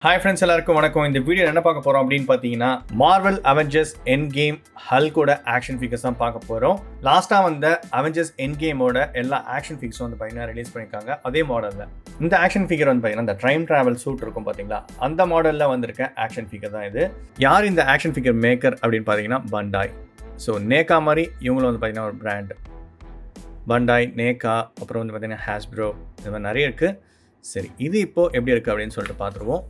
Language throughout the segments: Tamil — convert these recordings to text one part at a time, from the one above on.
ஹாய் ஃப்ரெண்ட்ஸ், எல்லாருக்கும் வணக்கம். இந்த வீடியோ என்ன பார்க்க போகிறோம் அப்படின்னு பார்த்தீங்கன்னா, மார்வல் அவெஞ்சர்ஸ் எண்ட் கேம் ஹல்கோட ஆக்ஷன் ஃபிகர்ஸ் தான் பார்க்க போகிறோம். லாஸ்ட்டாக வந்த அவெஞ்சர்ஸ் எண்ட் கேமோட எல்லா ஆக்ஷன் ஃபிகர்ஸும் வந்து பார்த்தீங்கன்னா ரிலீஸ் பண்ணியிருக்காங்க அதே மாடலில். இந்த ஆக்ஷன் ஃபிகர் வந்து பார்த்தீங்கன்னா இந்த டைம் ட்ராவல் சூட் இருக்கும் பார்த்தீங்களா, அந்த மாடலில் வந்திருக்க ஆக்ஷன் ஃபிகர் தான் இது. யார் இந்த ஆக்ஷன் ஃபிகர் மேக்கர் அப்படின்னு பார்த்தீங்கன்னா பண்டாய். ஸோ நேக்கா மாதிரி இவங்களும் வந்து பார்த்தீங்கன்னா ஒரு பிராண்ட். பண்டாய், நேக்கா, அப்புறம் வந்து பார்த்தீங்கன்னா ஹாஸ்ப்ரோ, இந்த மாதிரி நிறைய இருக்குது. சரி, இது இப்போது எப்படி இருக்குது அப்படின்னு சொல்லிட்டு பார்த்துருவோம்.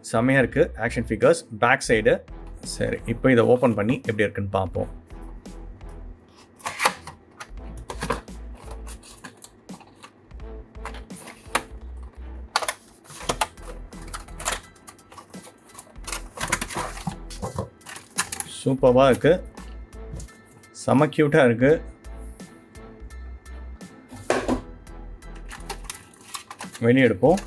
செம்மையாக இருக்குது ஆக்ஷன் ஃபிகர்ஸ் பேக் சைடு. சரி, இப்போ இதை ஓப்பன் பண்ணி எப்படி இருக்குன்னு பார்ப்போம். சூப்பராக இருக்குது, செம்ம க்யூட்டாக இருக்குது. வெளியே எடுப்போம்.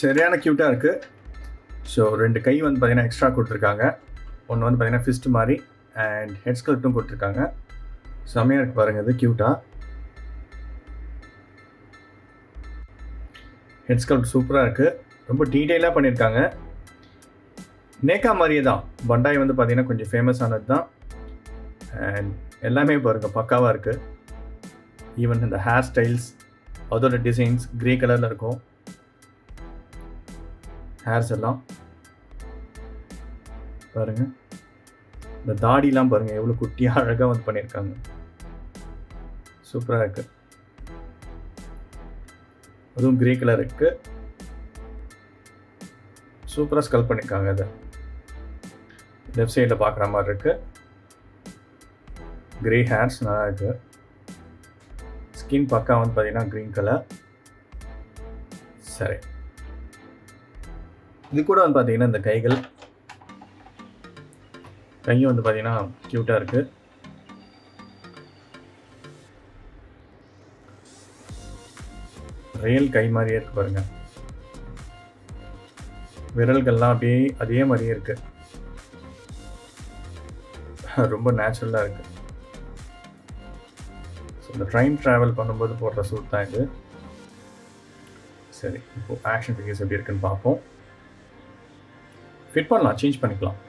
சரியான க்யூட்டாக இருக்குது. ஸோ 2 கை வந்து பார்த்திங்கன்னா எக்ஸ்ட்ரா கொடுத்துருக்காங்க. ஒன்று வந்து பார்த்திங்கன்னா ஃபிஸ்ட் மாதிரி அண்ட் ஹெட் ஸ்கல்ப்டும் கொடுத்துருக்காங்க. செம்மையாக இருக்குது பாருங்கள், இது க்யூட்டாக. ஹெட் ஸ்கல்ப்ட் சூப்பராக இருக்குது, ரொம்ப டீட்டெயிலாக பண்ணியிருக்காங்க. நேக்கா மாதிரியே தான். பண்டாய் வந்து பார்த்திங்கன்னா கொஞ்சம் ஃபேமஸானது தான். அண்ட் எல்லாமே பாருங்கள் பக்காவாக இருக்குது. ஈவன் இந்த ஹேர் ஸ்டைல்ஸ், அதோட டிசைன்ஸ் க்ரே கலரில் இருக்கும். ஹேர்ஸ் எல்லாம் பாருங்கள், இந்த தாடிலாம் பாருங்கள் எவ்வளோ குட்டியாக அழகாக வந்து பண்ணியிருக்காங்க. சூப்பராக இருக்குது. அதுவும் கிரே கலர் இருக்குது, சூப்பராக ஸ்கல்ப் பண்ணியிருக்காங்க. அதை லெஃப்ட் சைடில் பார்க்குற மாதிரி இருக்குது. கிரே ஹேர்ஸ் நல்லா இருக்குது. ஸ்கின் பக்கா வந்து பார்த்தீங்கன்னா க்ரீன் கலர். சரி, இது கூட வந்து பார்த்தீங்கன்னா இந்த கையும் வந்து பார்த்தீங்கன்னா க்யூட்டாக இருக்குது. ரியல் கை மாதிரியே இருக்குது பாருங்கள். விரல்கள்லாம் அப்படியே அதே மாதிரியே இருக்குது. ரொம்ப நேச்சுரலாக இருக்குது. ஸோ இந்த ட்ரெயின் ட்ராவல் பண்ணும்போது போடுற சூட் தான் இது. சரி, இப்போது ஆக்ஷன் ஃபிகர்ஸ் எப்படி இருக்குன்னு பார்ப்போம். ஃபிட் பண்ணலாம், சேஞ்ச் பண்ணிக்கலாம்.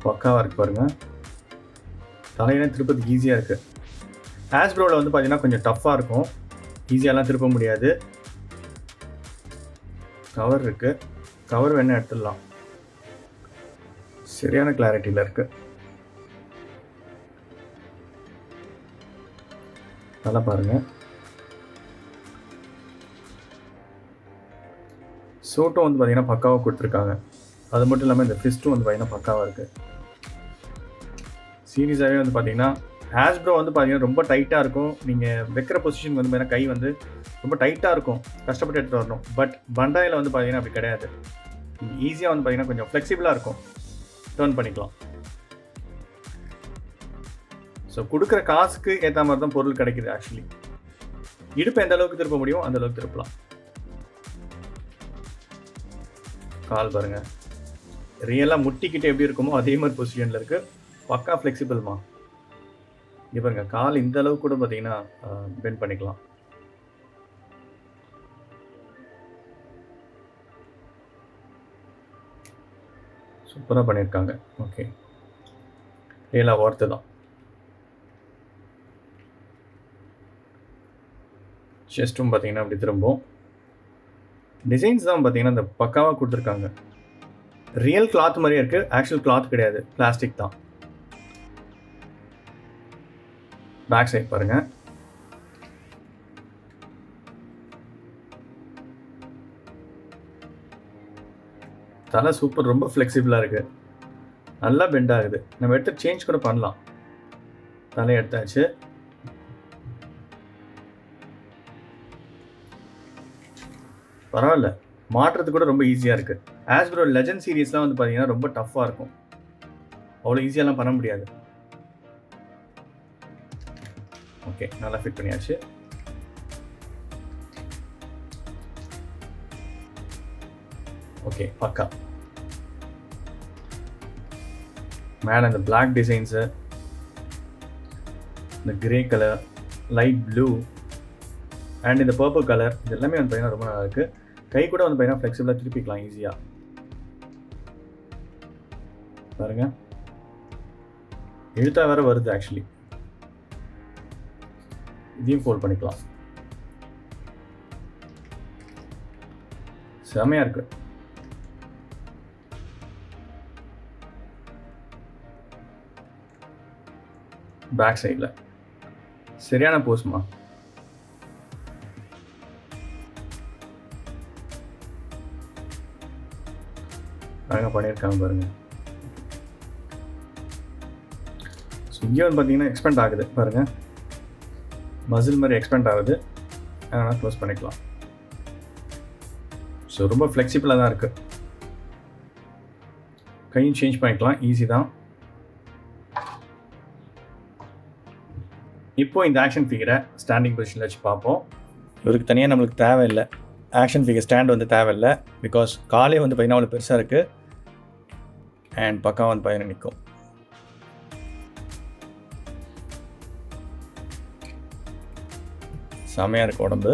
பக்காவாக இருக்குது பாருங்கள். தலையெல்லாம் திருப்பதுக்கு ஈஸியாக இருக்குது. ஹாஸ்ப்ரோவில் வந்து பார்த்தீங்கன்னா கொஞ்சம் டஃப்பாக இருக்கும், ஈஸியாலாம் திருப்ப முடியாது. கவர் இருக்குது, கவர் வேணால் எடுத்துடலாம். சரியான கிளாரிட்டியில் இருக்குது. நல்லா பாருங்கள். சூட்டும் வந்து பார்த்தீங்கன்னா பக்காவாக கொடுத்துருக்காங்க. அது மட்டும் இல்லாமல் இந்த ஃபிஸ்ட்டும் வந்து பார்த்தீங்கன்னா பக்காவாக இருக்குது. சீரியஸாகவே வந்து பார்த்தீங்கன்னா ஹாஸ்ப்ரோ வந்து பார்த்தீங்கன்னா ரொம்ப டைட்டாக இருக்கும். நீங்கள் வைக்கிற பொசிஷன் வந்து பார்த்தீங்கன்னா கை வந்து ரொம்ப டைட்டாக இருக்கும், கஷ்டப்பட்டு எடுத்துகிட்டு வரணும். பட் பண்டாயில் வந்து பார்த்தீங்கன்னா அப்படி கிடையாது. ஈஸியாக வந்து பார்த்தீங்கன்னா கொஞ்சம் ஃப்ளெக்சிபிளாக இருக்கும், டர்ன் பண்ணிக்கலாம். ஸோ கொடுக்குற காசுக்கு ஏற்ற மாதிரி தான் பொருள் கிடைக்குது. ஆக்சுவலி இடுப்பு எந்த அளவுக்கு திருப்ப முடியும் அந்த அளவுக்கு திருப்பலாம். கால் பாருங்கள், ரியலாக முட்டிக்கிட்டு எப்படி இருக்குமோ அதே மாதிரி பொசிஷனில் இருக்குது. பக்கா ஃப்ளெக்சிபிள்மா. இங்கே பாருங்கள், கால் இந்த அளவுக்கு கூட பார்த்தீங்கன்னா பெண்ட் பண்ணிக்கலாம். சூப்பராக பண்ணியிருக்காங்க. ஓகே, ரியலாக ஒர்த்து தான். செஸ்ட்டும் பார்த்தீங்கன்னா அப்படி திரும்பும். டிசைன்ஸ் தான் பார்த்தீங்கன்னா இந்த பக்காவாக கொடுத்துருக்காங்க. ரியல் கிளாத் மாதிரியே இருக்குது, ஆக்சுவல் கிளாத் கிடையாது, பிளாஸ்டிக் தான். பேக் சைட் பாருங்கள். தலை சூப்பர், ரொம்ப ஃப்ளெக்சிபிளாக இருக்குது, நல்லா பெண்ட் ஆகுது. நம்ம எடுத்து சேஞ்ச் கூட பண்ணலாம். தலை எடுத்தாச்சு. பரவாயில்ல, மாட்டுறது கூட ரொம்ப ஈஸியாக இருக்குது. ஆஸ்ப்ரோ லெஜண்ட் சீரீஸ்லாம் வந்து பார்த்தீங்கன்னா ரொம்ப டஃப்பாக இருக்கும், அவ்வளோ ஈஸியாலாம் பண்ண முடியாது. ஓகே, நல்லா ஃபிட் பண்ணியாச்சு. ஓகே, பக்கா. மேலே இந்த பிளாக் டிசைன்ஸு, இந்த grey colour, light blue and இந்த பர்பிள் கலர், இது எல்லாமே வந்து பார்த்தீங்கன்னா ரொம்ப நல்லா இருக்குது. கை கூட வந்து பார்த்தீங்கன்னா ஃப்ளெக்சிபிளாக திருப்பிக்கலாம் ஈஸியாக. பாருங்க, இழுத்தா வேற வருது. ஆக்சுவலி இதையும் ஃபோல்ட் பண்ணிக்கலாம். செமையாக இருக்கு. பேக் சைடில் சரியான போஸ்மா. அழகாக பண்ணியிருக்காங்க பாருங்க. ஸோ இங்கே வந்து பார்த்தீங்கன்னா எக்ஸ்பெண்ட் ஆகுது பாருங்க, மசில் மாதிரி எக்ஸ்பெண்ட் ஆகுது. அதனால் க்ளோஸ் பண்ணிக்கலாம். ஸோ ரொம்ப ஃப்ளெக்சிபிளாக தான் இருக்குது. கையும் சேஞ்ச் பண்ணிக்கலாம், ஈஸி தான். இப்போ இந்த ஆக்ஷன் ஃபிகரை ஸ்டாண்டிங் பொசிஷனில் வச்சு பார்ப்போம். இவருக்கு தனியாக நம்மளுக்கு தேவையில்லை, ஆக்ஷன் ஃபிகர் ஸ்டாண்ட் வந்து தேவையில்லை. பிகாஸ் காலே வந்து பார்த்தீங்கன்னா அவ்வளோ பெருசாக இருக்குது அண்ட் பக்கம் வந்து பார்த்தீங்கன்னா நிற்கும். செமையாக இருக்குது உடம்பு.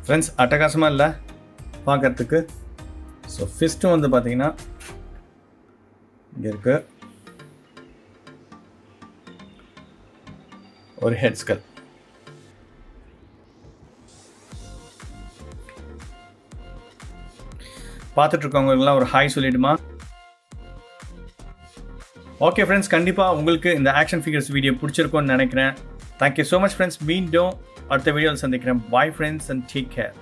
ஃப்ரெண்ட்ஸ், அட்டகாசமாக இல்லை பார்க்கறதுக்கு. ஸோ ஃபிஸ்ட்டும் வந்து பார்த்தீங்கன்னா இங்கே இருக்கு ஒரு ஹெட் ஸ்கல். பார்த்துட்ருக்கவங்களுக்குலாம் ஒரு ஹாய் சொல்லிடுமா? ஓகே ஃப்ரெண்ட்ஸ், கண்டிப்பாக உங்களுக்கு இந்த ஆக்ஷன் ஃபிகர்ஸ் வீடியோ பிடிச்சிருக்கும்னு நினைக்கிறேன். Thank you so much friends. மீண்டும் அடுத்த வீடியோவில் சந்திக்கிறேன். Bye friends and take care.